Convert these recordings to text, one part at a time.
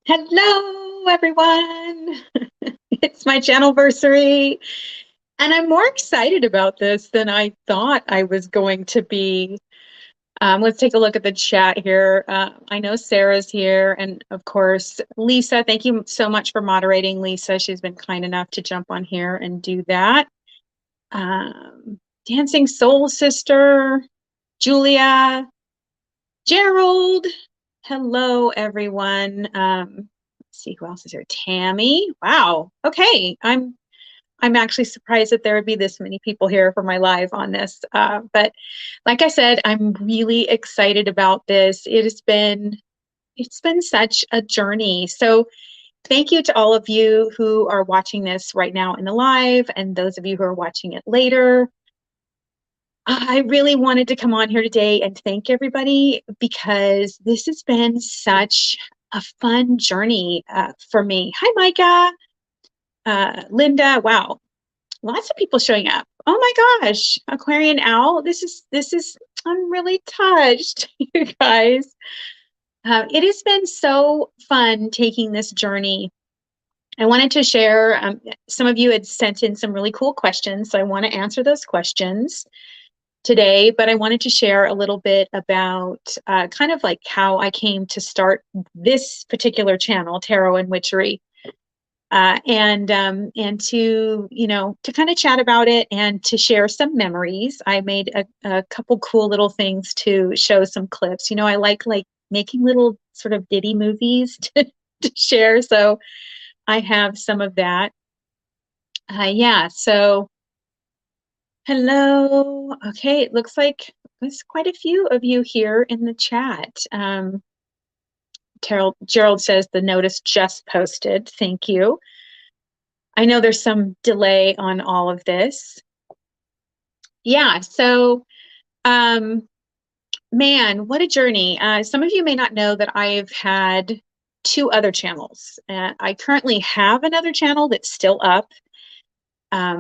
Hello, everyone. It's my Channelversary, and I'm more excited about this than I thought I was going to be. Let's take a look at the chat here. I know Sarah's here, and of course, Lisa. Thank you so much for moderating, Lisa. She's been kind enough to jump on here and do that. Dancing Soul Sister, Julia, Gerald. Hello, everyone. Let's see who else is here. Tammy. Wow. Okay. I'm actually surprised that there would be this many people here for my live on this. But like I said, I'm really excited about this. It's been such a journey. So thank you to all of you who are watching this right now in the live, and those of you who are watching it later. I really wanted to come on here today and thank everybody because this has been such a fun journey for me. Hi, Micah, Linda. Wow, lots of people showing up. Oh my gosh, Aquarian Owl. This is. I'm really touched, you guys. It has been so fun taking this journey. I wanted to share. Some of you had sent in some really cool questions, so I want to answer those questions today, but I wanted to share a little bit about kind of like how I came to start this particular channel, Tarot and Witchery, and to, you know, to kind of chat about it and to share some memories. I made a couple cool little things to show some clips. You know, I like making little sort of ditty movies to share, so I have some of that. Yeah, so hello. Okay, it looks like there's quite a few of you here in the chat. Gerald says the notice just posted. Thank you. I know there's some delay on all of this. Yeah, so man, what a journey. Some of you may not know that I've had two other channels. I currently have another channel that's still up.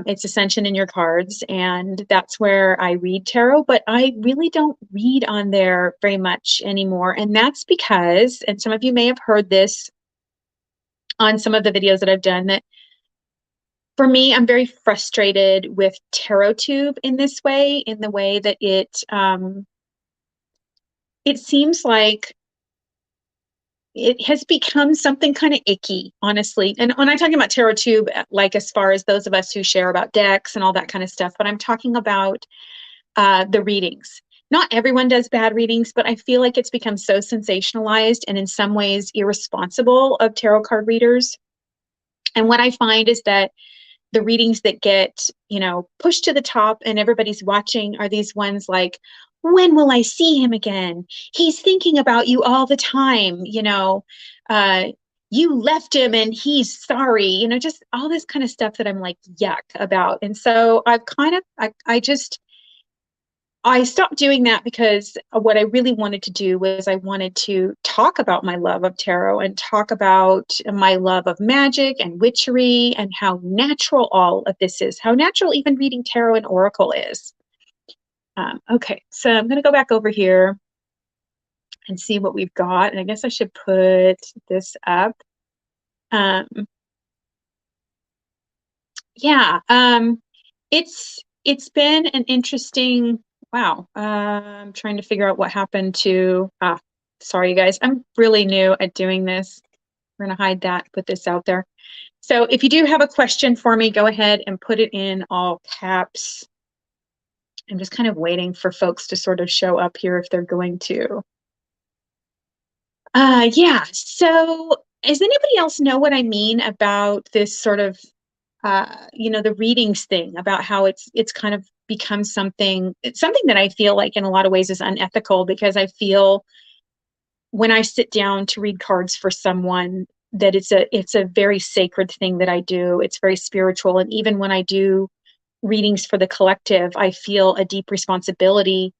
It's Ascension in Your Cards, and that's where I read tarot, but I really don't read on there very much anymore. And that's because, and some of you may have heard this on some of the videos that I've done, that for me, I'm very frustrated with TarotTube in this way, in the way that it seems like it has become something kind of icky, honestly. And when I'm talking about TarotTube, like as far as those of us who share about decks and all that kind of stuff, but I'm talking about the readings. Not everyone does bad readings, but I feel like it's become so sensationalized and in some ways irresponsible of tarot card readers. And what I find is that the readings that get, you know, pushed to the top and everybody's watching are these ones like, when will I see him again? He's thinking about you all the time, you know, you left him and he's sorry, you know, just all this kind of stuff that I'm like, yuck about. And so I've kind of, I stopped doing that because what I really wanted to do was I wanted to talk about my love of tarot and talk about my love of magic and witchery and how natural all of this is, how natural even reading tarot and oracle is. Okay, so I'm going to go back over here and see what we've got. And I guess I should put this up. Yeah, it's been an interesting. Wow. I'm trying to figure out what happened to, sorry, you guys. I'm really new at doing this. We're going to hide that, put this out there. So if you do have a question for me, go ahead and put it in all caps. I'm just kind of waiting for folks to sort of show up here if they're going to. Yeah. So does anybody else know what I mean about this sort of, you know, the readings thing, about how it's kind of become something that I feel like in a lot of ways is unethical, because I feel when I sit down to read cards for someone, that it's a very sacred thing that I do. It's very spiritual. And even when I do readings for the collective, I feel a deep responsibility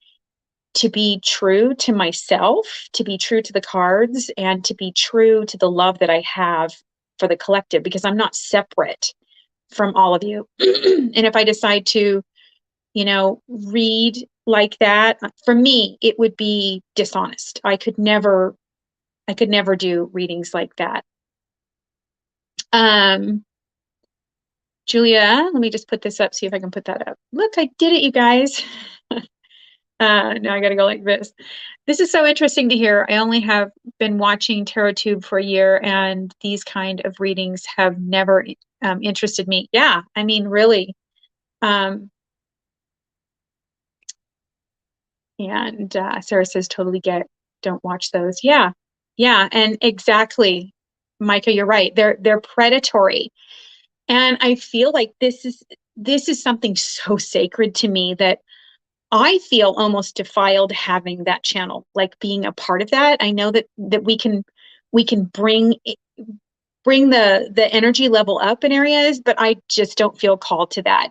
to be true to myself, to be true to the cards, and to be true to the love that I have for the collective, because I'm not separate from all of you. And if I decide to, read like that, for me, it would be dishonest. I could never do readings like that. Julia, let me just put this up, see if I can put that up. Look, I did it, you guys. Now I got to go like this. This is so interesting to hear. I only have been watching TarotTube for a year, and these kind of readings have never interested me. Yeah, I mean, really. And Sarah says, totally don't watch those. Yeah, and exactly, Micah, you're right. They're predatory, and I feel like this is something so sacred to me that I feel almost defiled having that channel, like being a part of that. I know that we can bring the energy level up in areas, but I just don't feel called to that.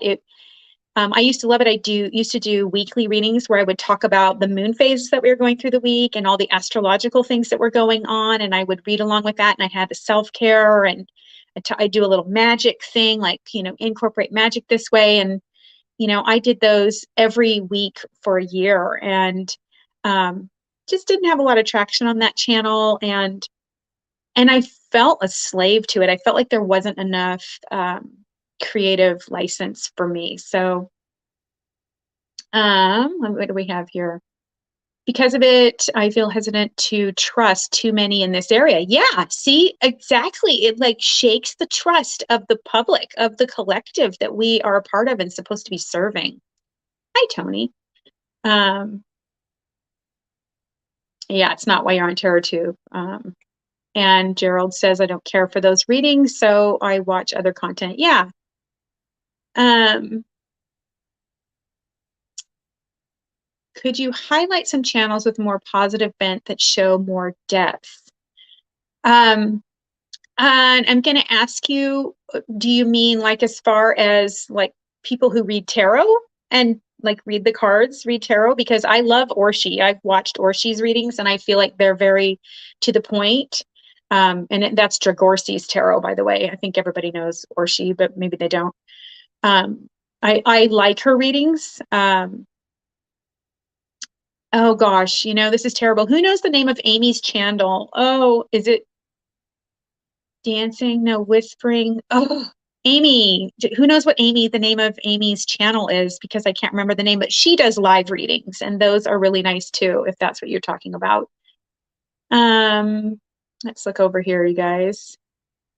I used to love it. I used to do weekly readings where I would talk about the moon phases that we were going through the week and all the astrological things that were going on, and I would read along with that. And I had the self-care, and I do a little magic thing, like incorporate magic this way. And I did those every week for a year, and just didn't have a lot of traction on that channel. And I felt a slave to it. I felt like there wasn't enough creative license for me. So what do we have here? Because of it, I feel hesitant to trust too many in this area. Yeah, see, exactly. It like shakes the trust of the public, of the collective that we are a part of and supposed to be serving. Hi, Tony. Yeah, it's not why you're on TarotTube. And Gerald says, I don't care for those readings, so I watch other content. Yeah. Could you highlight some channels with more positive bent that show more depth? And I'm going to ask you, do you mean like as far as like people who read tarot and like read the cards, read tarot? Because I love Orshi. I've watched Orshi's readings and I feel like they're very to the point. That's Dragorsi's tarot, by the way. I think everybody knows Orshi, but maybe they don't. I like her readings. Oh gosh, this is terrible. Who knows the name of Amy's channel? Oh, is it dancing? No, whispering. Oh, Amy. Who knows what the name of Amy's channel is, because I can't remember the name, but she does live readings and those are really nice too, if that's what you're talking about. Let's look over here, you guys.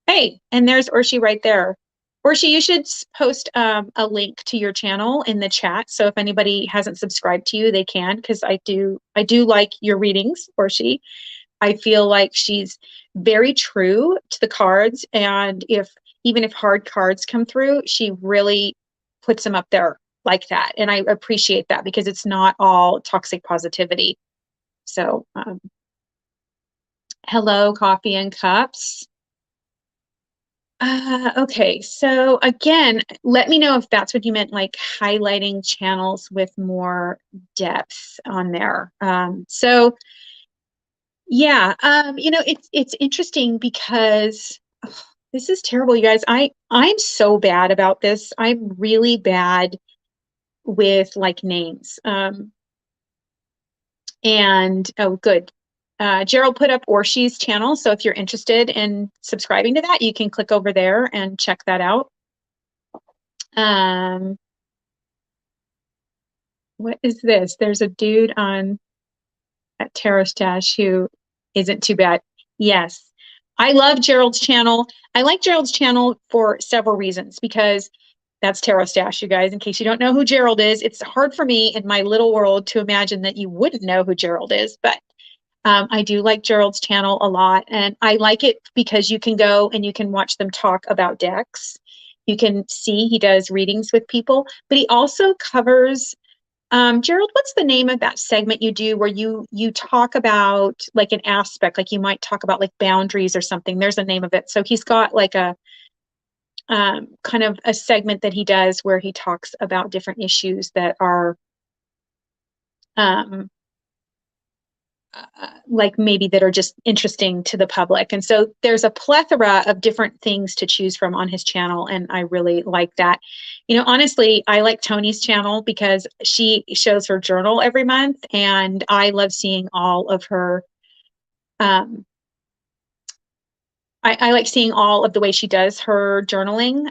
Hey, and there's Orshi right there. Orshi, you should post a link to your channel in the chat. So if anybody hasn't subscribed to you, they can, because I do like your readings, Orshi. I feel like she's very true to the cards. And even if hard cards come through, she really puts them up there like that. And I appreciate that, because it's not all toxic positivity. So hello, Coffee and Cups. Okay, so again, let me know if that's what you meant, like highlighting channels with more depth on there. So yeah, it's interesting because this is terrible, you guys. I'm so bad about this. I'm really bad with like names. And oh, good. Gerald put up Orshi's channel, so if you're interested in subscribing to that, you can click over there and check that out. What is this? There's a dude on at Tarot Stash who isn't too bad. Yes, I love Gerald's channel. I like Gerald's channel for several reasons, because that's Tarot Stash, you guys. In case you don't know who Gerald is, it's hard for me in my little world to imagine that you wouldn't know who Gerald is, but I do like Gerald's channel a lot, and I like it because you can go and you can watch them talk about decks. You can see he does readings with people, but he also covers Gerald, what's the name of that segment you do where you talk about like an aspect, like you might talk about like boundaries or something? There's a name of it. So he's got like a kind of a segment that he does where he talks about different issues that are um, like maybe that are just interesting to the public. And so there's a plethora of different things to choose from on his channel. And I really like that. You know, honestly, I like Tony's channel because she shows her journal every month and I love seeing all of her, um, I like seeing all of the way she does her journaling.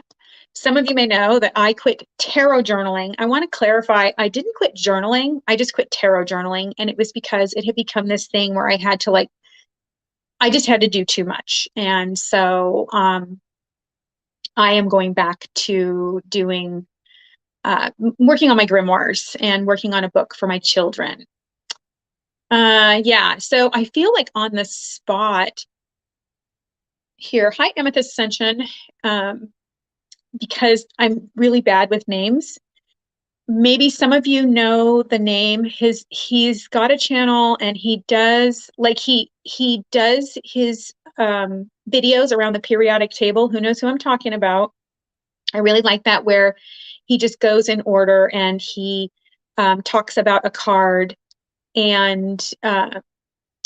Some of you may know that I quit tarot journaling. I want to clarify, I didn't quit journaling. I just quit tarot journaling. And it was because it had become this thing where I had to like, I just had to do too much. And so I am going back to doing, working on my grimoires and working on a book for my children. Yeah, so I feel like on the spot here. Hi, Amethyst Ascension. Because I'm really bad with names. Maybe some of you know the name. He's got a channel and he does like he does his videos around the periodic table. Who knows who I'm talking about? I really like that where he just goes in order and he talks about a card and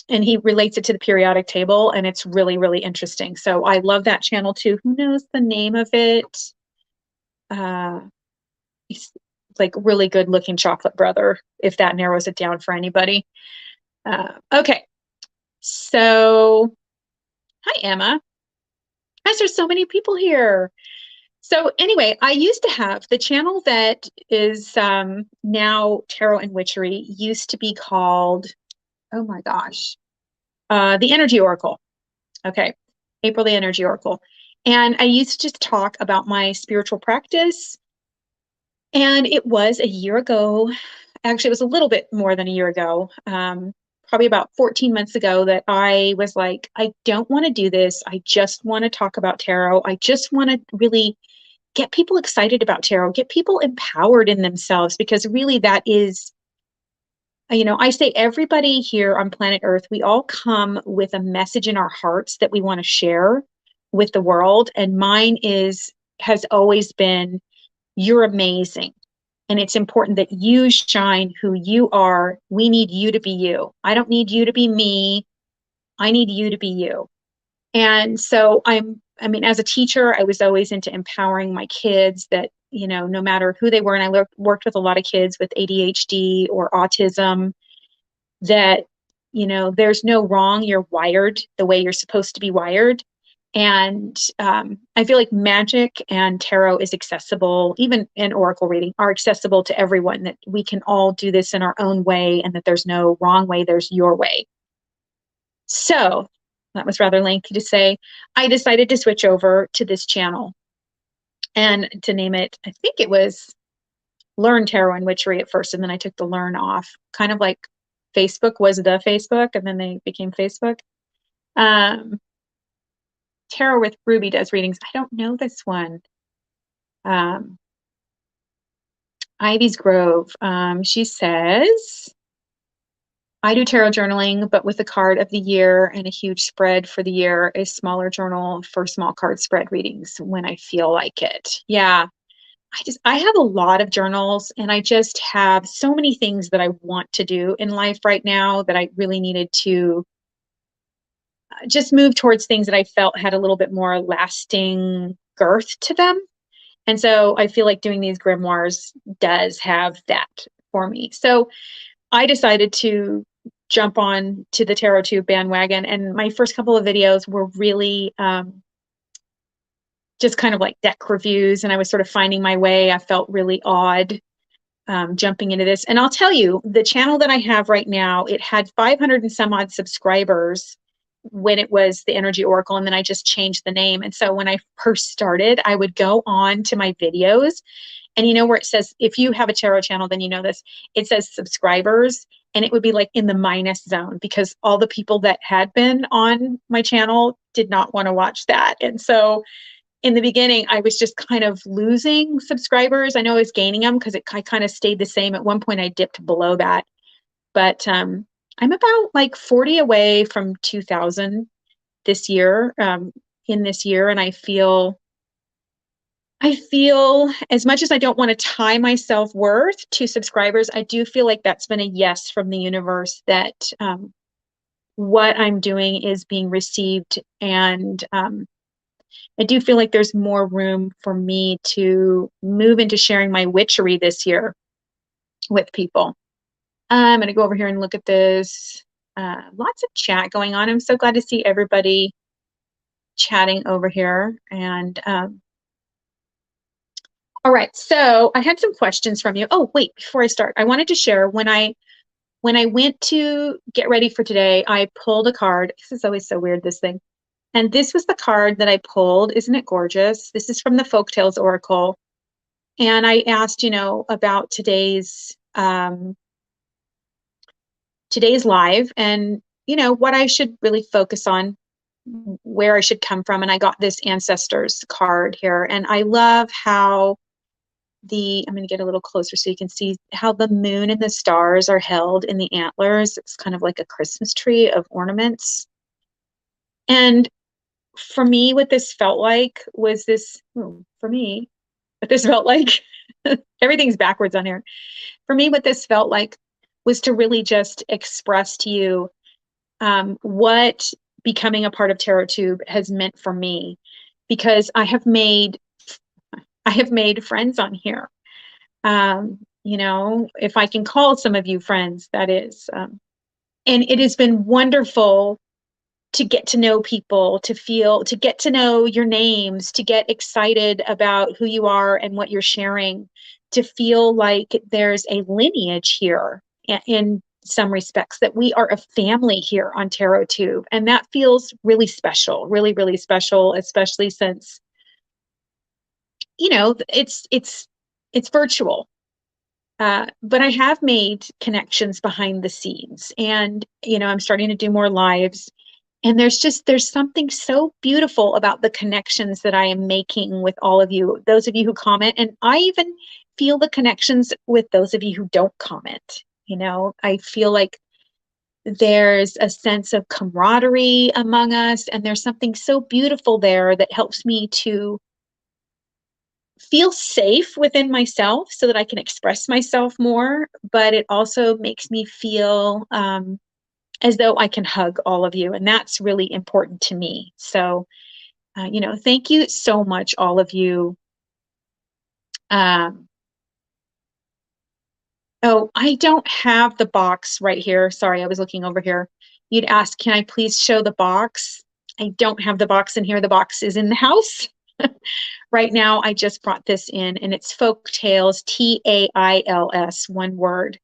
he relates it to the periodic table and it's really, really interesting. So I love that channel too. Who knows the name of it? He's like really good looking chocolate brother, if that narrows it down for anybody. Okay. So hi, Emma. Guys, there's so many people here. So anyway, I used to have the channel that is now Tarot and Witchery used to be called, oh my gosh, the Energy Oracle. Okay. April the Energy Oracle. And I used to just talk about my spiritual practice. And it was a year ago. Actually, it was a little bit more than a year ago, probably about 14 months ago, that I was like, I don't want to do this. I just want to talk about tarot. I just want to really get people excited about tarot, get people empowered in themselves, because really that is, you know, I say everybody here on planet Earth, we all come with a message in our hearts that we want to share with the world. And mine has always been, you're amazing. And it's important that you shine who you are. We need you to be you. I don't need you to be me. I need you to be you. And so I mean, as a teacher, I was always into empowering my kids that, you know, no matter who they were, and I worked with a lot of kids with ADHD or autism, that, you know, there's no wrong. You're wired the way you're supposed to be wired. And I feel like magic and tarot is accessible, even in oracle reading, are accessible to everyone, that we can all do this in our own way and that there's no wrong way, there's your way. So that was rather lengthy to say. I decided to switch over to this channel and to name it, I think it was Learn Tarot and Witchery at first, and then I took the learn off, kind of like Facebook was the Facebook, and then they became Facebook. Tarot with Ruby does readings. I don't know this one. Ivy's Grove. She says, I do tarot journaling, but with a card of the year and a huge spread for the year, a smaller journal for small card spread readings when I feel like it. Yeah. I have a lot of journals and I just have so many things that I want to do in life right now that I really needed to just move towards things that I felt had a little bit more lasting girth to them. And so I feel like doing these grimoires does have that for me. So I decided to jump on to the Tarot Tube bandwagon. And my first couple of videos were really just kind of like deck reviews. And I was sort of finding my way. I felt really odd jumping into this. And I'll tell you, the channel that I have right now, it had 500 and some odd subscribers when it was the Energy Oracle, and then I just changed the name. And so when I first started, I would go on to my videos, and you know where it says, if you have a tarot channel, then you know this, it says subscribers, and it would be like in the minus zone because all the people that had been on my channel did not want to watch that. And so in the beginning, I was just kind of losing subscribers. I know I was gaining them because I kind of stayed the same. At one point, I dipped below that. But I'm about like 40 away from 2,000 this year, in this year. And I feel as much as I don't want to tie my self-worth to subscribers, I do feel like that's been a yes from the universe that what I'm doing is being received. And I do feel like there's more room for me to move into sharing my witchery this year with people. I'm going to go over here and look at this. Lots of chat going on. I'm so glad to see everybody chatting over here. And all right, so I had some questions from you. Oh, wait, before I start, I wanted to share when I went to get ready for today, I pulled a card. This is always so weird, this thing. And this was the card that I pulled. Isn't it gorgeous? This is from the Folktales Oracle. And I asked, about today's live and, what I should really focus on, where I should come from. And I got this ancestors card here. And I love how I'm going to get a little closer so you can see how the moon and the stars are held in the antlers. It's kind of like a Christmas tree of ornaments. And for me, what this felt like was everything's backwards on here. For me, what this felt like was to really just express to you what becoming a part of Tarot Tube has meant for me, because I have made friends on here. If I can call some of you friends, that is. And it has been wonderful to get to know people, to get to know your names, to get excited about who you are and what you're sharing, to feel like there's a lineage here in some respects, that we are a family here on Tarot Tube. And that feels really special, really, really special, especially since, it's virtual. But I have made connections behind the scenes, and, I'm starting to do more lives. And there's something so beautiful about the connections that I am making with all of you, those of you who comment. And I even feel the connections with those of you who don't comment. I feel like there's a sense of camaraderie among us. And there's something so beautiful there that helps me to feel safe within myself so that I can express myself more. But it also makes me feel as though I can hug all of you. And that's really important to me. So, thank you so much, all of you. Oh, I don't have the box right here. Sorry, I was looking over here. You'd ask, can I please show the box? I don't have the box in here. The box is in the house. Right now, I just brought this in, and it's Folktales, Tails, one word.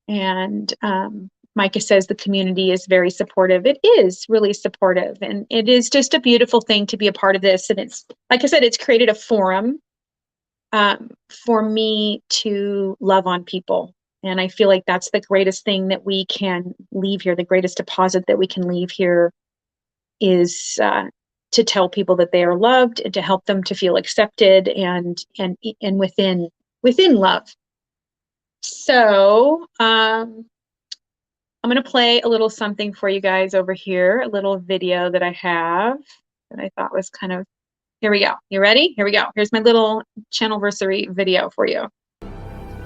And Micah says the community is very supportive. It is really supportive, and it is just a beautiful thing to be a part of this. And it's, like I said, it's created a forum for me to love on people. And I feel like that's the greatest thing that we can leave here. The greatest deposit that we can leave here is to tell people that they are loved, and to help them to feel accepted and within love. So I'm going to play a little something for you guys over here, a little video that I have that I thought was kind of, here we go. You ready? Here we go. Here's my little Channelversary video for you.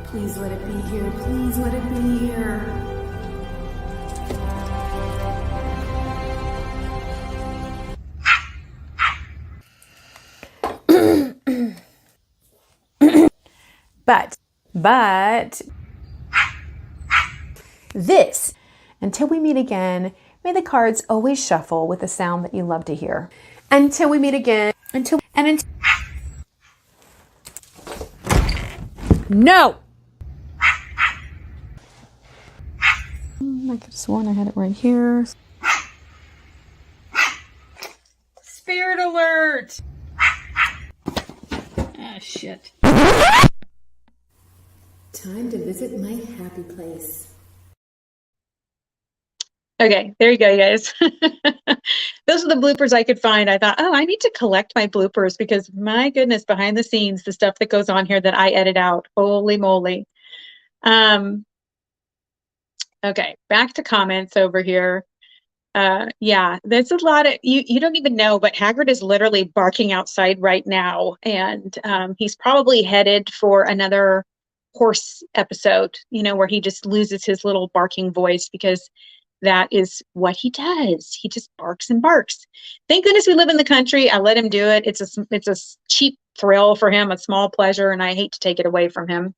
Please let it be here. Please let it be here. But this, until we meet again, may the cards always shuffle with a sound that you love to hear. Until we meet again, no! I could have sworn I had it right here. Spirit alert! Ah, shit. Time to visit my happy place. Okay, there you go, you guys. Those are the bloopers I could find. I thought, oh, I need to collect my bloopers because my goodness, behind the scenes, the stuff that goes on here that I edit out. Holy moly. Okay, back to comments over here. Yeah, there's a lot of you don't even know, but Hagrid is literally barking outside right now, and he's probably headed for another horse episode, you know, where he just loses his little barking voice because that is what he does. He just barks and barks. Thank goodness we live in the country. I let him do it. It's a cheap thrill for him, a small pleasure, and I hate to take it away from him.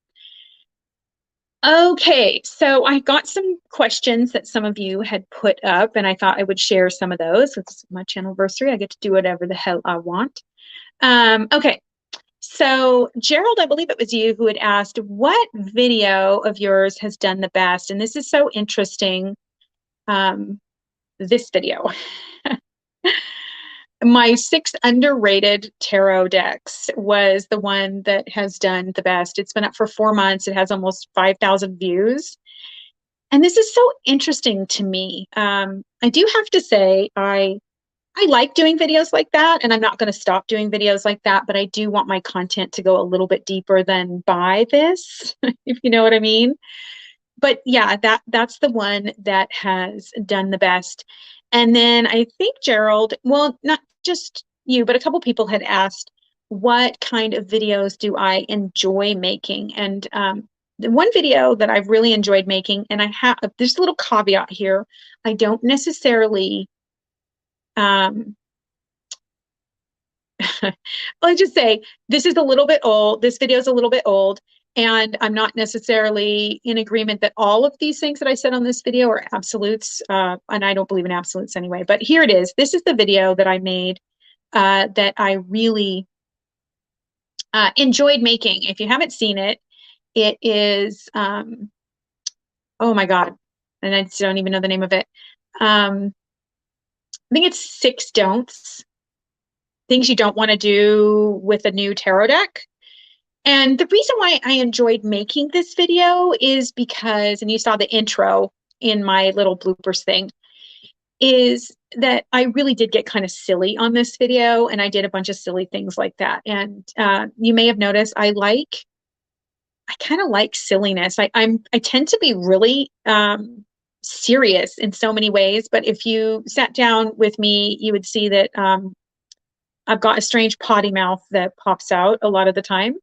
Okay, so I got some questions that some of you had put up, and I thought I would share some of those. It's my Channelversary. I get to do whatever the hell I want. Okay, so Gerald, I believe it was you who had asked, what video of yours has done the best? And this is so interesting. This video. My 6 underrated tarot decks was the one that has done the best. It's been up for 4 months. It has almost 5,000 views. And this is so interesting to me. I do have to say, I like doing videos like that, and I'm not going to stop doing videos like that, but I do want my content to go a little bit deeper than buy this, if you know what I mean. But yeah, that's the one that has done the best. And then I think Gerald, well, not just you, but a couple people had asked, what kind of videos do I enjoy making? And the one video that I've really enjoyed making, and I have, there's a little caveat here. I don't necessarily, let's just say this is a little bit old. This video is a little bit old. And I'm not necessarily in agreement that all of these things that I said on this video are absolutes. And I don't believe in absolutes anyway. But here it is. This is the video that I made that I really enjoyed making. If you haven't seen it, it is, oh my God. And I don't even know the name of it. I think it's 6 don'ts, things you don't want to do with a new tarot deck. And the reason why I enjoyed making this video is because, and you saw the intro in my little bloopers thing, is that I really did get kind of silly on this video, and I did a bunch of silly things like that. And you may have noticed I kind of like silliness. I tend to be really serious in so many ways, but if you sat down with me, you would see that I've got a strange potty mouth that pops out a lot of the time.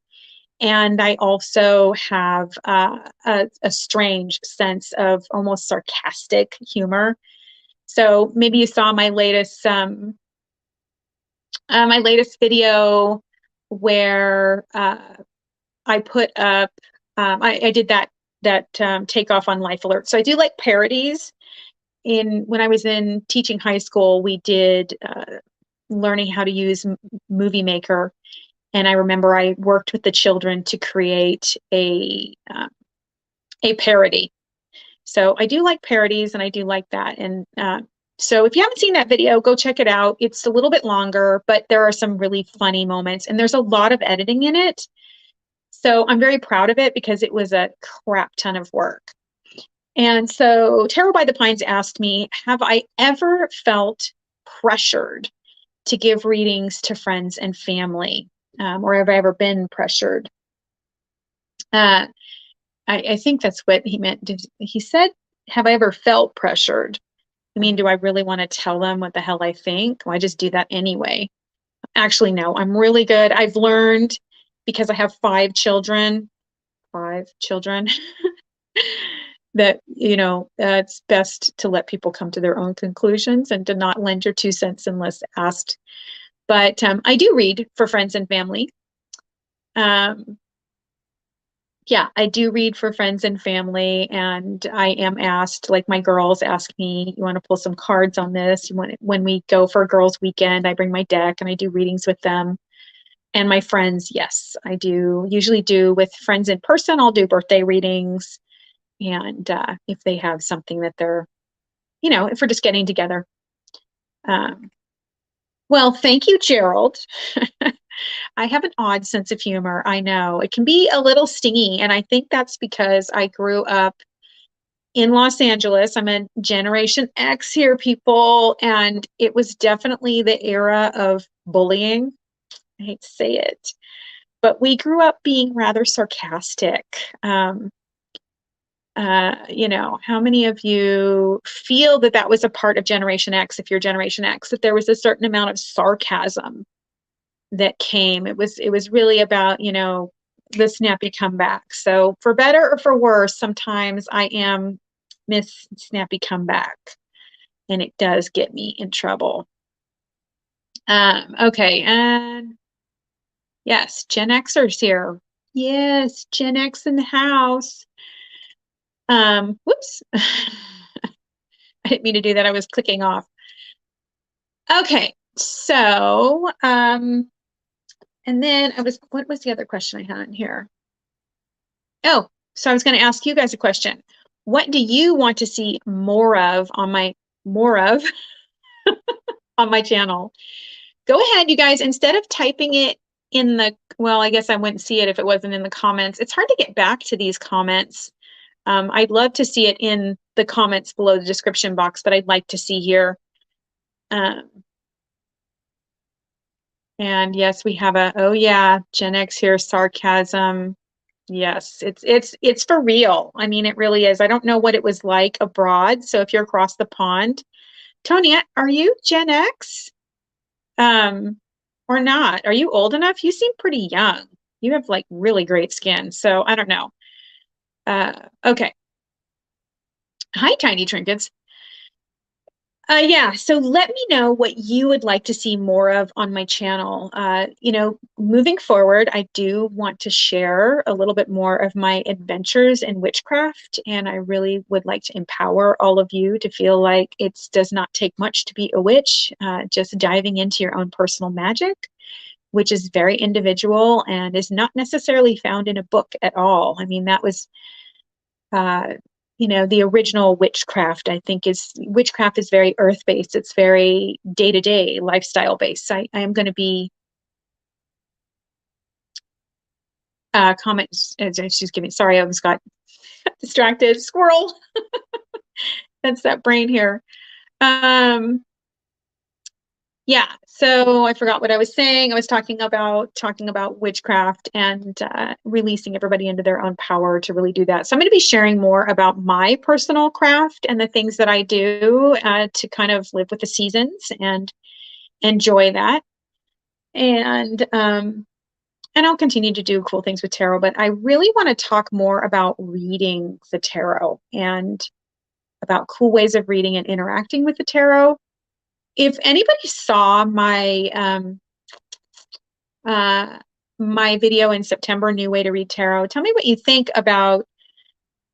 And I also have a strange sense of almost sarcastic humor. So maybe you saw my latest video where I put up I did that takeoff on Life Alert. So I do like parodies. When I was in teaching high school, we did learning how to use Movie Maker. And I remember I worked with the children to create a parody. So I do like parodies, and I do like that. And so if you haven't seen that video, go check it out. It's a little bit longer, but there are some really funny moments, and there's a lot of editing in it. So I'm very proud of it because it was a crap ton of work. And so Tarot by the Pines asked me, have I ever felt pressured to give readings to friends and family? Or have I ever been pressured? I think that's what he meant. He said, have I ever felt pressured? I mean, do I really want to tell them what the hell I think? Well, I just do that anyway. Actually, no, I'm really good. I've learned, because I have 5 children, that, you know, it's best to let people come to their own conclusions and to not lend your 2 cents unless asked. But I do read for friends and family. Yeah, I do read for friends and family, and I am asked, like my girls ask me, you want to pull some cards on this? When we go for a girls' weekend, I bring my deck and I do readings with them. And my friends, yes, I do usually do with friends in person. I'll do birthday readings. And if they have something that they're, you know, if we're just getting together. Well, thank you, Gerald. I have an odd sense of humor. I know it can be a little stingy. And I think that's because I grew up in Los Angeles. I'm a Generation X here, people, and it was definitely the era of bullying. I hate to say it, but we grew up being rather sarcastic. How many of you feel that that was a part of Generation X, if you're Generation X, that there was a certain amount of sarcasm that came? It was really about, the snappy comeback. So for better or for worse, sometimes I am Miss Snappy Comeback, and it does get me in trouble. Okay, and yes, Gen Xers here. Yes, Gen X in the house. Whoops. I didn't mean to do that. I was clicking off. Okay, so and then what was the other question I had in here? Oh, so I was going to ask you guys a question. What do you want to see more of on my channel? Go ahead, you guys, instead of typing it in well, I guess I wouldn't see it if it wasn't in the comments. It's hard to get back to these comments. I'd love to see it in the comments below the description box, but I'd like to see here. And yes, we have oh yeah, Gen X here, sarcasm. Yes, it's for real. I mean, it really is. I don't know what it was like abroad. So if you're across the pond, Tony, are you Gen X? Or not? Are you old enough? You seem pretty young. You have like really great skin. So I don't know. Okay. Hi, Tiny Trinkets. Yeah, so let me know what you would like to see more of on my channel. Moving forward, I do want to share a little bit more of my adventures in witchcraft, and I really would like to empower all of you to feel like it does not take much to be a witch, just diving into your own personal magic, which is very individual and is not necessarily found in a book at all. I mean, that was uh, the original witchcraft, I think, witchcraft is very earth-based. It's very day-to-day lifestyle based. I am going to be comments. She's giving. Sorry, I was got distracted. Squirrel. That's that brain here. Yeah, so I forgot what I was saying. I was talking about witchcraft and releasing everybody into their own power to really do that. So I'm going to be sharing more about my personal craft and the things that I do to kind of live with the seasons and enjoy that. And I'll continue to do cool things with tarot, but I really want to talk more about reading the tarot and about cool ways of reading and interacting with the tarot. If anybody saw uh, my video in September, New Way to Read Tarot, tell me what you think about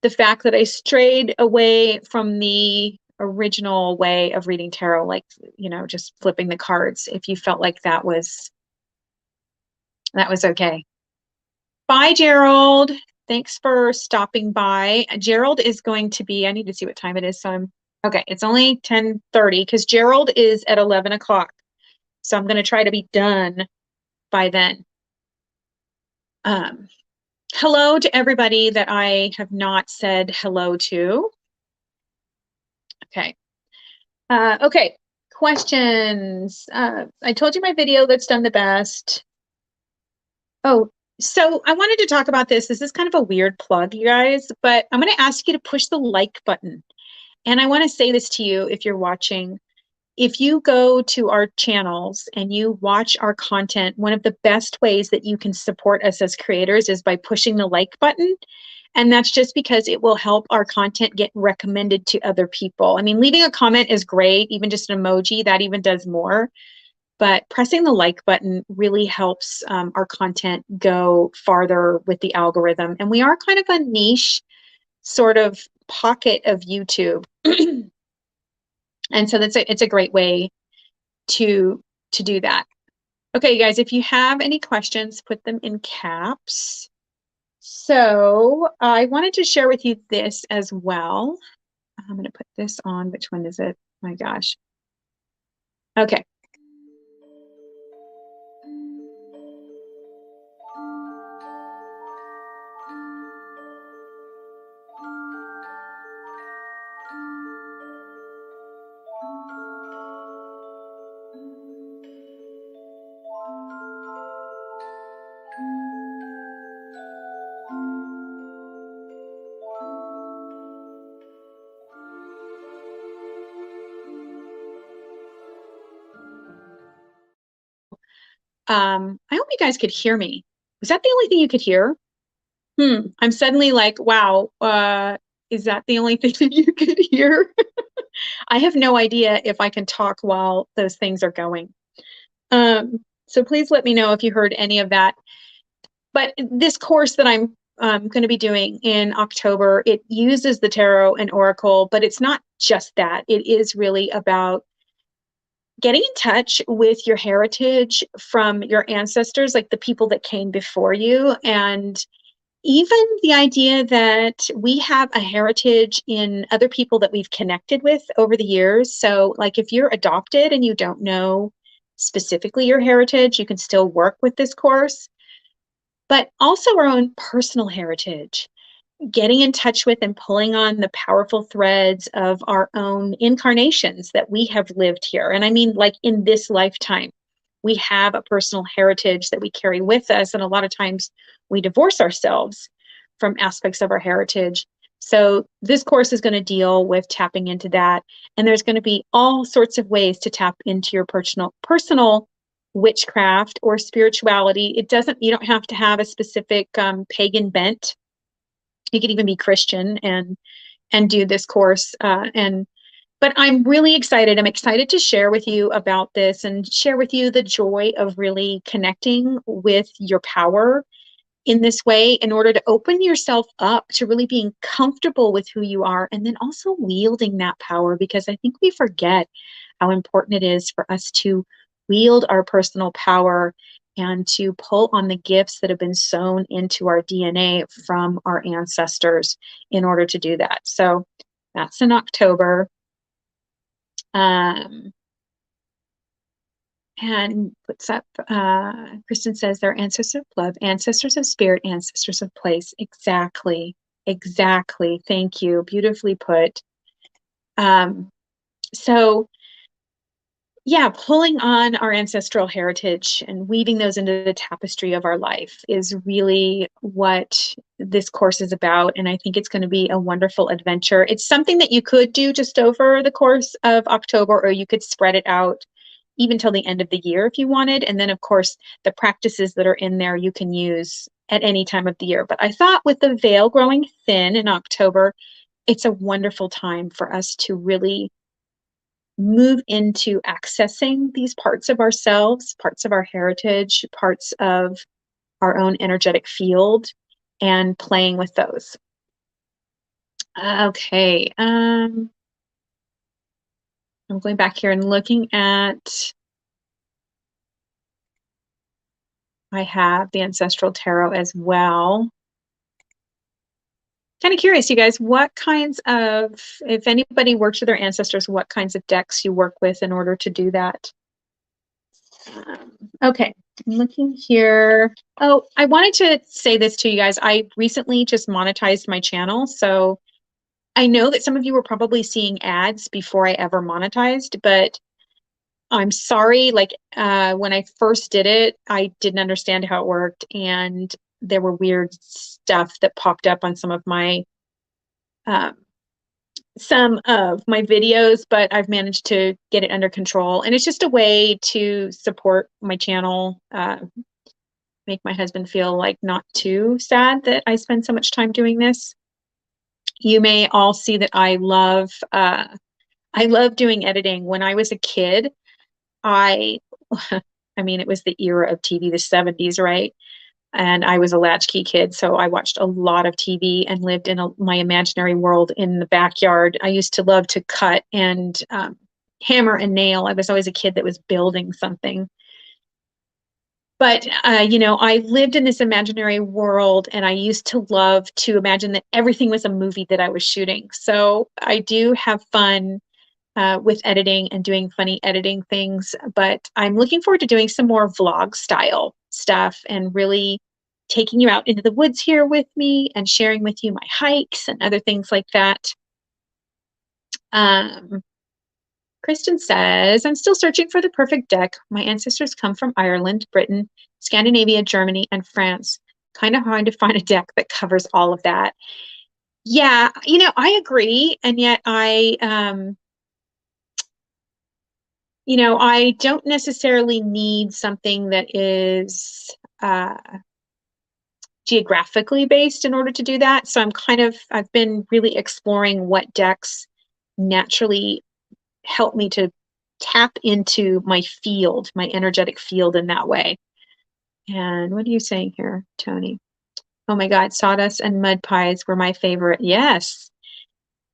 the fact that I strayed away from the original way of reading tarot, like, just flipping the cards, if you felt like that was okay. Bye, Gerald. Thanks for stopping by. Gerald is going to be, I need to see what time it is. So okay, it's only 10:30 because Gerald is at 11 o'clock. So I'm going to try to be done by then. Hello to everybody that I have not said hello to. Okay. Okay. Questions. I told you my video that's done the best. Oh, so I wanted to talk about this. This is kind of a weird plug, you guys, but I'm going to ask you to push the like button. And I want to say this to you if you're watching. If you go to our channels and you watch our content, one of the best ways that you can support us as creators is by pushing the like button. And that's just because it will help our content get recommended to other people. I mean, leaving a comment is great, even just an emoji, that even does more. But pressing the like button really helps our content go farther with the algorithm. And we are kind of a niche sort of pocket of YouTube. And so it's a great way to do that. Okay, you guys, if you have any questions, put them in caps. So I wanted to share with you this as well. I'm going to put this on. Which one is it? My gosh. Okay. I hope you guys could hear me. Was that the only thing you could hear? I'm suddenly like, wow, is that the only thing that you could hear? I have no idea if I can talk while those things are going. So please let me know if you heard any of that. But this course that I'm going to be doing in October, it uses the tarot and oracle, but it's not just that. It is really about getting in touch with your heritage from your ancestors, like the people that came before you, and even the idea that we have a heritage in other people that we've connected with over the years. So, like if you're adopted and you don't know specifically your heritage, you can still work with this course, but also our own personal heritage, getting in touch with and pulling on the powerful threads of our own incarnations that we have lived here. And I mean, like in this lifetime, we have a personal heritage that we carry with us. And a lot of times we divorce ourselves from aspects of our heritage. So this course is going to deal with tapping into that. And there's going to be all sorts of ways to tap into your personal witchcraft or spirituality. You don't have to have a specific pagan bent. You could even be Christian and do this course. But I'm really excited. I'm excited to share with you about this and share with you the joy of really connecting with your power in this way in order to open yourself up to really being comfortable with who you are and then also wielding that power, because I think we forget how important it is for us to wield our personal power and to pull on the gifts that have been sown into our DNA from our ancestors in order to do that. So that's in October. And what's up? Kristen says they're ancestors of love, ancestors of spirit, ancestors of place. Exactly. Exactly. Thank you. Beautifully put. So yeah, pulling on our ancestral heritage and weaving those into the tapestry of our life is really what this course is about. And I think it's going to be a wonderful adventure. It's something that you could do just over the course of October, or you could spread it out even till the end of the year if you wanted. And then, of course, the practices that are in there you can use at any time of the year. But I thought with the veil growing thin in October, it's a wonderful time for us to really move into accessing these parts of ourselves, parts of our heritage, parts of our own energetic field, and playing with those. Okay. I'm going back here and looking at, I have the Ancestral Tarot as well. Kind of curious, you guys, what kinds of, if anybody works with their ancestors, what kinds of decks you work with in order to do that? Okay, I'm looking here. Oh, I wanted to say this to you guys. I recently just monetized my channel. So I know that some of you were probably seeing ads before I ever monetized, but I'm sorry. Like when I first did it, I didn't understand how it worked. And there were weird stuff that popped up on um, some of my videos, but I've managed to get it under control. And it's just a way to support my channel, make my husband feel like not too sad that I spend so much time doing this. You may all see that I love doing editing. When I was a kid, I I mean, it was the era of TV, the 70s, right? And I was a latchkey kid, so I watched a lot of TV and lived in my imaginary world in the backyard. I used to love to cut and hammer and nail. I was always a kid that was building something. But, I lived in this imaginary world, and I used to love to imagine that everything was a movie that I was shooting. So I do have fun with editing and doing funny editing things, but I'm looking forward to doing some more vlog style stuff and really taking you out into the woods here with me and sharing with you my hikes and other things like that. Kristen says, I'm still searching for the perfect deck. My ancestors come from Ireland, Britain, Scandinavia, Germany, and France. Kind of hard to find a deck that covers all of that. Yeah, I agree. And yet I don't necessarily need something that is geographically based in order to do that. So I've been really exploring what decks naturally help me to tap into my field, my energetic field in that way. And what are you saying here, Tony? Oh my God, sawdust and mud pies were my favorite. Yes.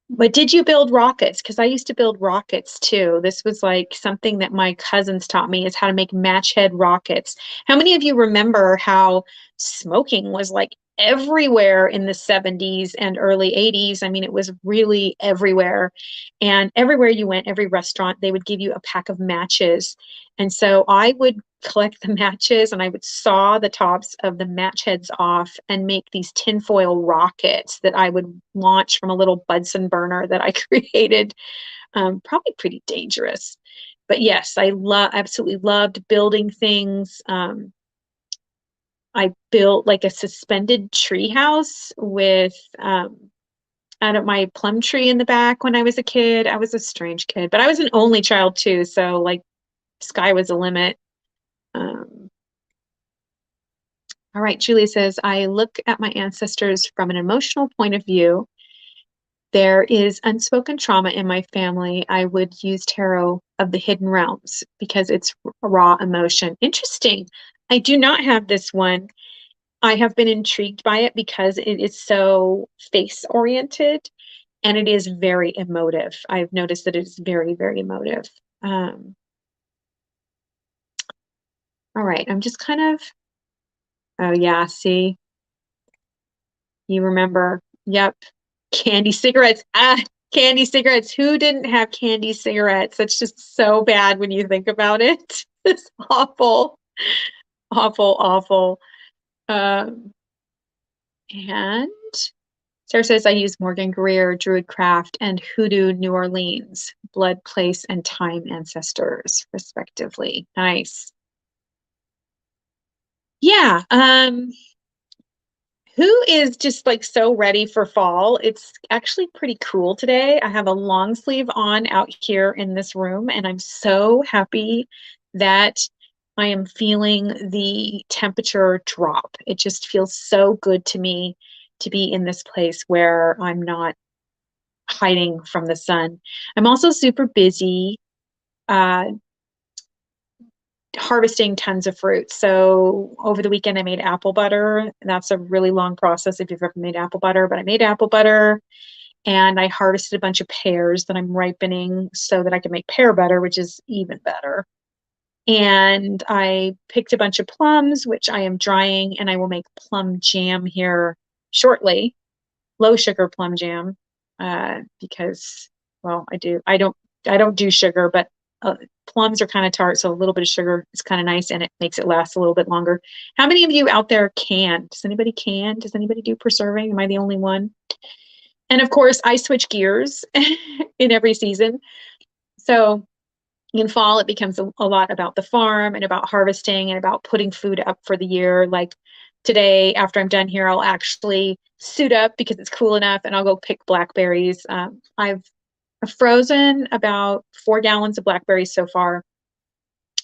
But did you build rockets? Because I used to build rockets too. This was like something that my cousins taught me is how to make match head rockets. How many of you remember how smoking was like everywhere in the 70s and early 80s? I mean, it was really everywhere. And everywhere you went, every restaurant, they would give you a pack of matches. And so I would collect the matches and I would saw the tops of the match heads off and make these tinfoil rockets that I would launch from a little Bunsen burner that I created. Probably pretty dangerous. But yes, absolutely loved building things. I built like a suspended tree house with out of my plum tree in the back when I was a kid. I was a strange kid, but I was an only child too. So like sky was the limit. Um, all right, Julie says, I look at my ancestors from an emotional point of view. There is unspoken trauma in my family. I would use tarot of the hidden realms because it's raw emotion. Interesting. I do not have this one. I have been intrigued by it because it is so face oriented and it is very emotive. I've noticed that it is very, very emotive. Um, all right, I'm just kind of, oh yeah, see, you remember. Yep. Candy cigarettes. Ah, candy cigarettes. Who didn't have candy cigarettes? That's just so bad when you think about it. It's awful, awful, awful. Um, and Sarah says, I use Morgan Greer, Druidcraft, and Hoodoo New Orleans, blood, place, and time ancestors, respectively. Nice. Yeah. Who is just like so ready for fall? It's actually pretty cool today. I have a long sleeve on out here in this room, and I'm so happy that I am feeling the temperature drop. It just feels so good to me to be in this place where I'm not hiding from the sun. I'm also super busy. Uh, harvesting tons of fruit. So over the weekend, I made apple butter. That's a really long process if you've ever made apple butter, but I made apple butter and I harvested a bunch of pears that I'm ripening so that I can make pear butter, which is even better. And I picked a bunch of plums, which I am drying, and I will make plum jam here shortly, low sugar plum jam, because, well, I don't do sugar, but plums are kind of tart, so a little bit of sugar is kind of nice, and it makes it last a little bit longer. How many of you out there can? Does anybody can? Does anybody do preserving? Am I the only one? And of course, I switch gears in every season. So in fall, it becomes a lot about the farm and about harvesting and about putting food up for the year. Like today, after I'm done here, I'll actually suit up because it's cool enough and I'll go pick blackberries. I've frozen about 4 gallons of blackberries so far.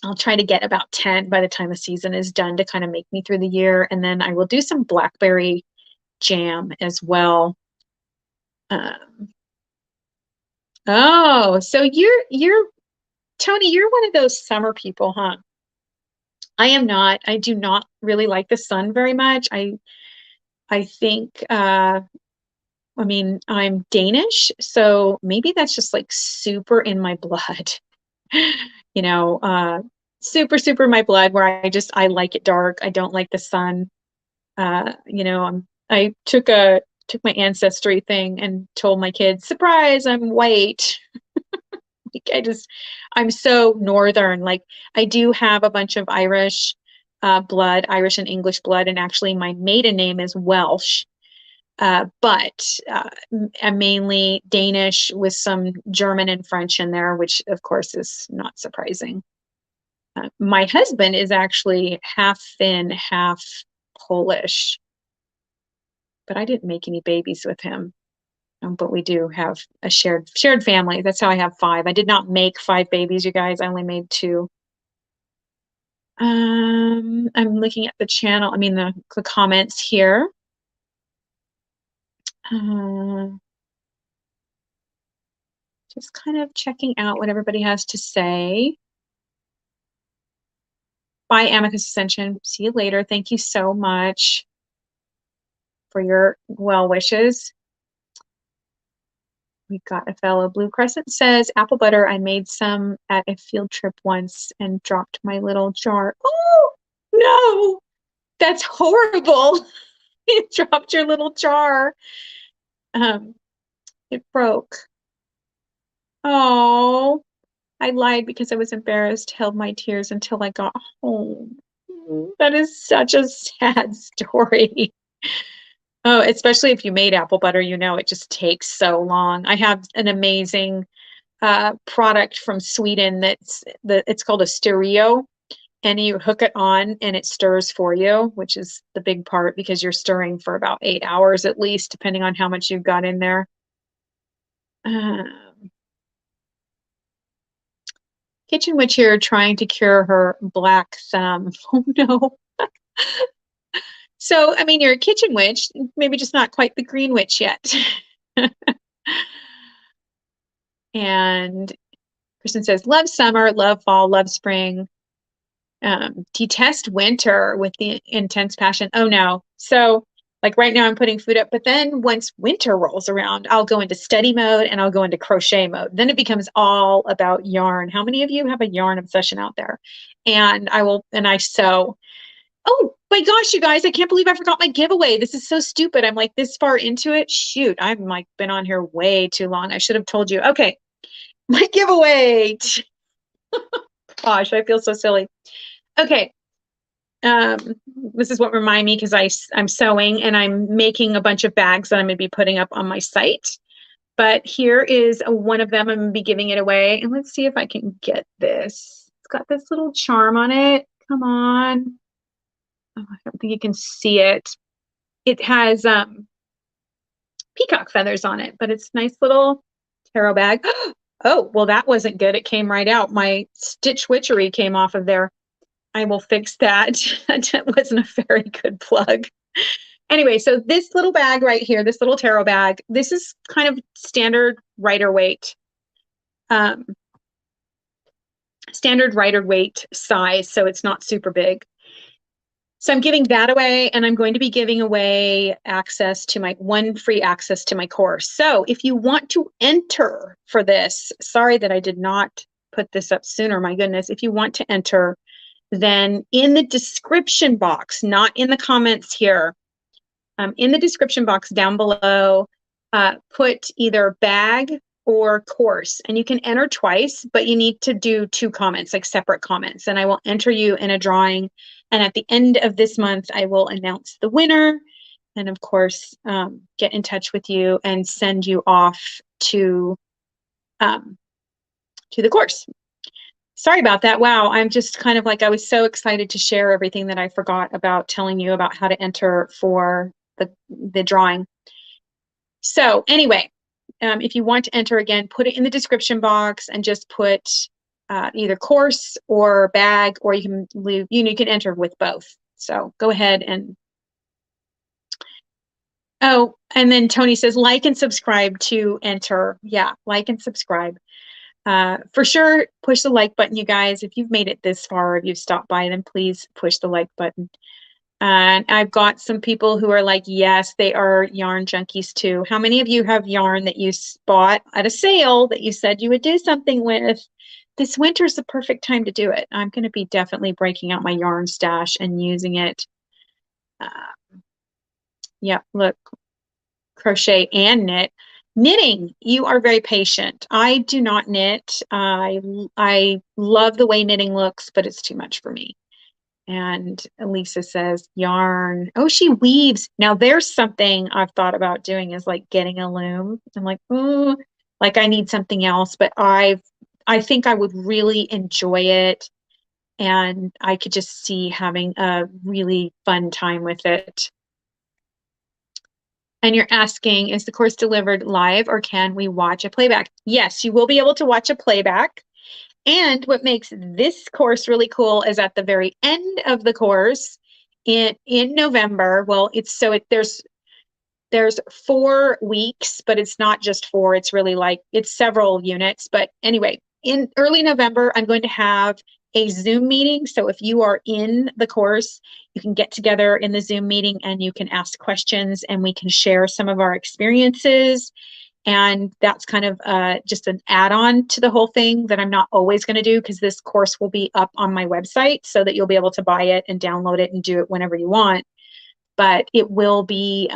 I'll try to get about 10 by the time the season is done to kind of make me through the year. And then I will do some blackberry jam as well. Um, oh, so you're Tony, you're one of those summer people, huh? I am not. I do not really like the sun very much. I think I mean, I'm Danish, so maybe that's just like super in my blood. You know, super super in my blood where I like it dark. I don't like the sun. I took my ancestry thing and told my kids, "Surprise, I'm white." Like I'm so northern. Like I do have a bunch of Irish blood, Irish and English blood, and actually my maiden name is Welsh. But I'm mainly Danish with some German and French in there, which of course is not surprising. My husband is actually half Finn, half Polish, but I didn't make any babies with him. But we do have a shared family. That's how I have 5. I did not make 5 babies, you guys. I only made 2. I'm looking at the channel, the comments here. Just kind of checking out what everybody has to say. Bye, Amicus Ascension. See you later. Thank you so much for your well wishes. We've got a fellow. Blue Crescent says, apple butter. I made some at a field trip once and dropped my little jar. Oh, no, that's horrible. You dropped your little jar. It broke. Oh, I lied because I was embarrassed, held my tears until I got home. That is such a sad story. Oh, especially if you made apple butter, it just takes so long. I have an amazing product from Sweden it's called a stereo, and you hook it on and it stirs for you, which is the big part because you're stirring for about 8 hours at least, depending on how much you've got in there. Kitchen Witch here trying to cure her black thumb. Oh no. So, you're a kitchen witch, maybe just not quite the green witch yet. And Kristen says, love summer, love fall, love spring. Detest winter with the intense passion. Oh no. So like right now I'm putting food up, but then once winter rolls around, I'll go into study mode and I'll go into crochet mode. Then it becomes all about yarn. How many of you have a yarn obsession out there? And I sew. Oh my gosh, you guys, I can't believe I forgot my giveaway. This is so stupid. I'm like this far into it. Shoot, I've like been on here way too long. I should have told you. Okay, my giveaway. Gosh, I feel so silly. Okay. This is what remind me because I'm sewing and I'm making a bunch of bags that I'm going to be putting up on my site. But here is one of them. I'm going to be giving it away. And let's see if I can get this. It's got this little charm on it. Come on. Oh, I don't think you can see it. It has peacock feathers on it, but it's a nice little tarot bag. Oh, well, that wasn't good. It came right out. My stitch witchery came off of there. I will fix that. That wasn't a very good plug. Anyway, so this little bag right here, this little tarot bag, this is kind of standard writer weight. Standard writer weight size, so it's not super big. So I'm giving that away, and I'm going to be giving away access to my free access to my course. So if you want to enter for this, sorry that I did not put this up sooner, my goodness. If you want to enter, then in the description box, not in the comments here, in the description box down below, put either bag or course, and you can enter twice, but you need to do 2 comments, like separate comments, and I will enter you in a drawing. And at the end of this month, I will announce the winner and of course, get in touch with you and send you off to the course. Sorry about that. Wow, I'm just kind of like, I was so excited to share everything that I forgot about telling you about how to enter for the drawing. So anyway, if you want to enter again, put it in the description box and just put either course or bag, or you can leave, you can enter with both. So go ahead and, oh, and then Tony says, like and subscribe to enter. Yeah, like and subscribe. For sure, push the like button, you guys. If you've made it this far, if you've stopped by, then please push the like button. And I've got some people who are like, yes, they are yarn junkies too. How many of you have yarn that you bought at a sale that you said you would do something with? This winter's the perfect time to do it. I'm going to be definitely breaking out my yarn stash and using it. Yeah, look, crochet and knit. Knitting, you are very patient. I do not knit. I love the way knitting looks, but it's too much for me. And Elisa says yarn. Oh, she weaves. Now there's something I've thought about doing is like getting a loom. I'm like, oh, like I need something else, but I think I would really enjoy it. And I could just see having a really fun time with it. And you're asking, is the course delivered live or can we watch a playback? Yes, you will be able to watch a playback. And what makes this course really cool is at the very end of the course in November. Well, there's 4 weeks, but it's not just four. It's really like it's several units. But anyway, in early November, I'm going to have a Zoom meeting. So if you are in the course, you can get together in the Zoom meeting and you can ask questions and we can share some of our experiences. And that's kind of just an add-on to the whole thing that I'm not always going to do because this course will be up on my website so that you'll be able to buy it and download it and do it whenever you want. But it will be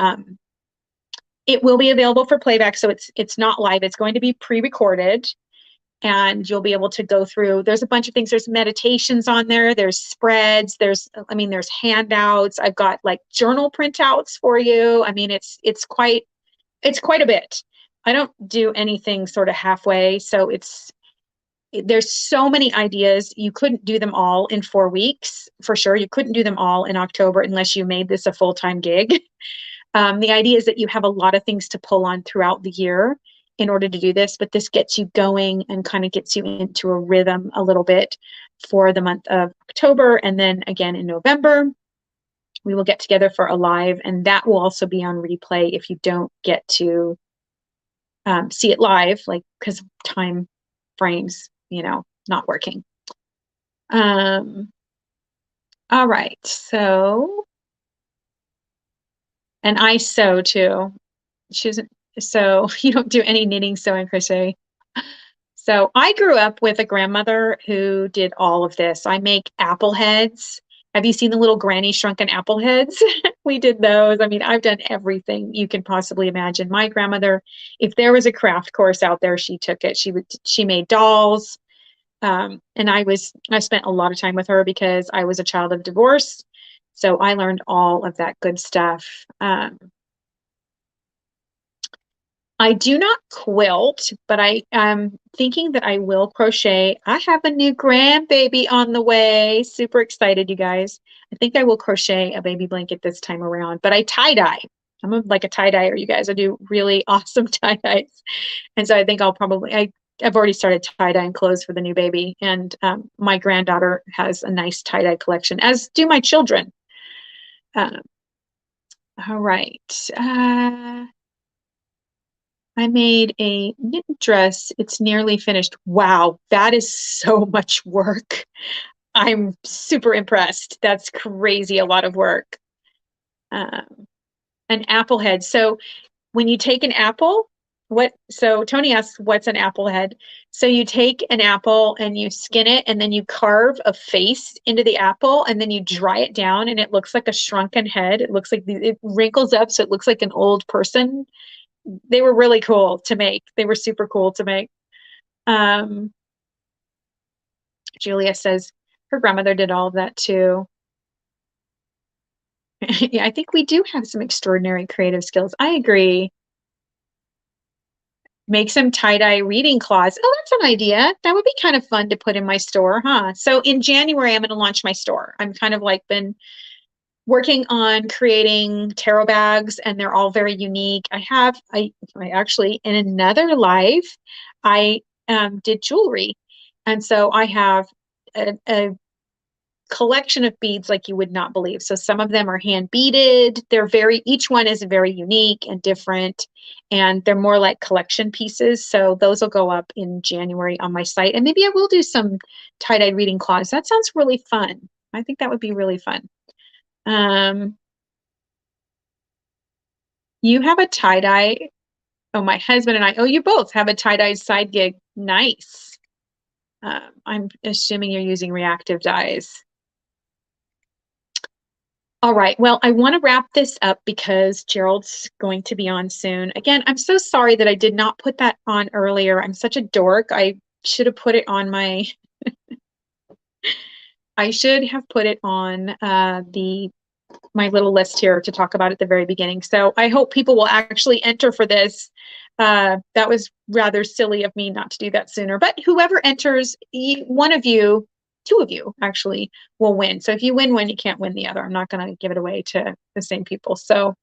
available for playback, so it's not live. It's going to be pre-recorded, and you'll be able to go through. There's a bunch of things. There's meditations on there. There's spreads. There's handouts. I've got like journal printouts for you. I mean, it's quite a bit. I don't do anything sort of halfway, so there's so many ideas. You couldn't do them all in 4 weeks, for sure. You couldn't do them all in October unless you made this a full-time gig. The idea is that you have a lot of things to pull on throughout the year in order to do this, but this gets you going and kind of gets you into a rhythm a little bit for the month of October. And then again in November, we will get together for a live, and that will also be on replay if you don't get to see it live, like because time frames, not working. All right, so. And I sew too. So you don't do any knitting, sewing, crochet. So I grew up with a grandmother who did all of this. I make apple heads. Have you seen the little granny shrunken apple heads? We did those. I mean, I've done everything you can possibly imagine. My grandmother, if there was a craft course out there, she took it. She made dolls. And I spent a lot of time with her because I was a child of divorce. So I learned all of that good stuff. I do not quilt, but I am thinking that I will crochet. I have a new grandbaby on the way. Super excited, you guys. I think I will crochet a baby blanket this time around, but I tie-dye. I'm like a tie-dyer, you guys. I do really awesome tie-dyes. And so I think I've already started tie-dyeing clothes for the new baby. And my granddaughter has a nice tie-dye collection, as do my children. All right. I made a knit dress. It's nearly finished. Wow, that is so much work. I'm super impressed. That's crazy, a lot of work. An apple head. So when you take an apple, so Tony asks, what's an apple head? So you take an apple and you skin it and then you carve a face into the apple and then you dry it down and it looks like a shrunken head. It looks like it wrinkles up. So it looks like an old person. They were really cool to make. They were super cool to make. Julia says her grandmother did all of that too. Yeah, I think we do have some extraordinary creative skills. I agree. Make some tie-dye reading cloths. Oh, that's an idea. That would be kind of fun to put in my store, huh? So in January, I'm going to launch my store. I'm kind of like been working on creating tarot bags, and they're all very unique. I actually, in another life, I did jewelry. And so I have a collection of beads like you would not believe. So some of them are hand beaded. Each one is very unique and different, and they're more like collection pieces. So those will go up in January on my site. And maybe I will do some tie-dye reading cloths. That sounds really fun. I think that would be really fun. You have a tie-dye. Oh, my husband and I. Oh, you both have a tie-dye side gig. Nice. I'm assuming you're using reactive dyes. All right. Well, I want to wrap this up because Gerald's going to be on soon. Again, I'm so sorry that I did not put that on earlier. I'm such a dork. I should have put it on I should have put it on my little list here to talk about at the very beginning. So I hope people will actually enter for this. That was rather silly of me not to do that sooner, but whoever enters, one of you, two of you actually will win. So if you win one, you can't win the other. I'm not going to give it away to the same people. So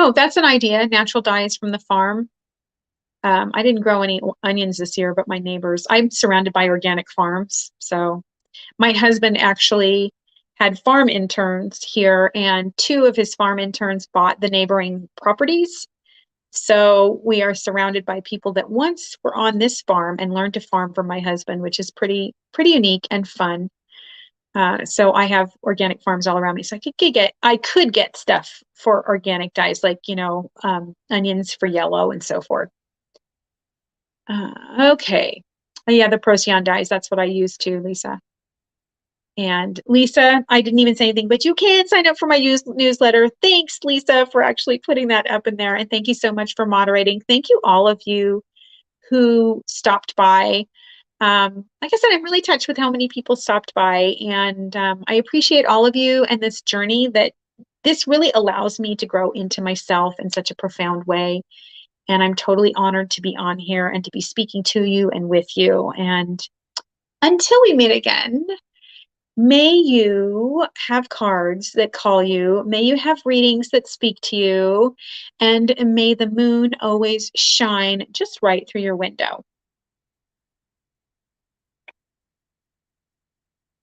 Oh, that's an idea. Natural dyes from the farm. I didn't grow any onions this year, but my neighbors, I'm surrounded by organic farms. So my husband actually had farm interns here, and two of his farm interns bought the neighboring properties. So we are surrounded by people that once were on this farm and learned to farm for my husband, which is pretty unique and fun. So I have organic farms all around me. So I could get stuff for organic dyes, like, onions for yellow and so forth. Okay. Yeah, the Procyon dyes, that's what I use too, Lisa. And Lisa, I didn't even say anything, but you can sign up for my newsletter. Thanks, Lisa, for actually putting that up in there. And thank you so much for moderating. Thank you, all of you who stopped by. Like I said, I'm really touched with how many people stopped by, and I appreciate all of you and this journey that this really allows me to grow into myself in such a profound way. And I'm totally honored to be on here and to be speaking to you and with you. And until we meet again, may you have cards that call you, may you have readings that speak to you, and may the moon always shine just right through your window.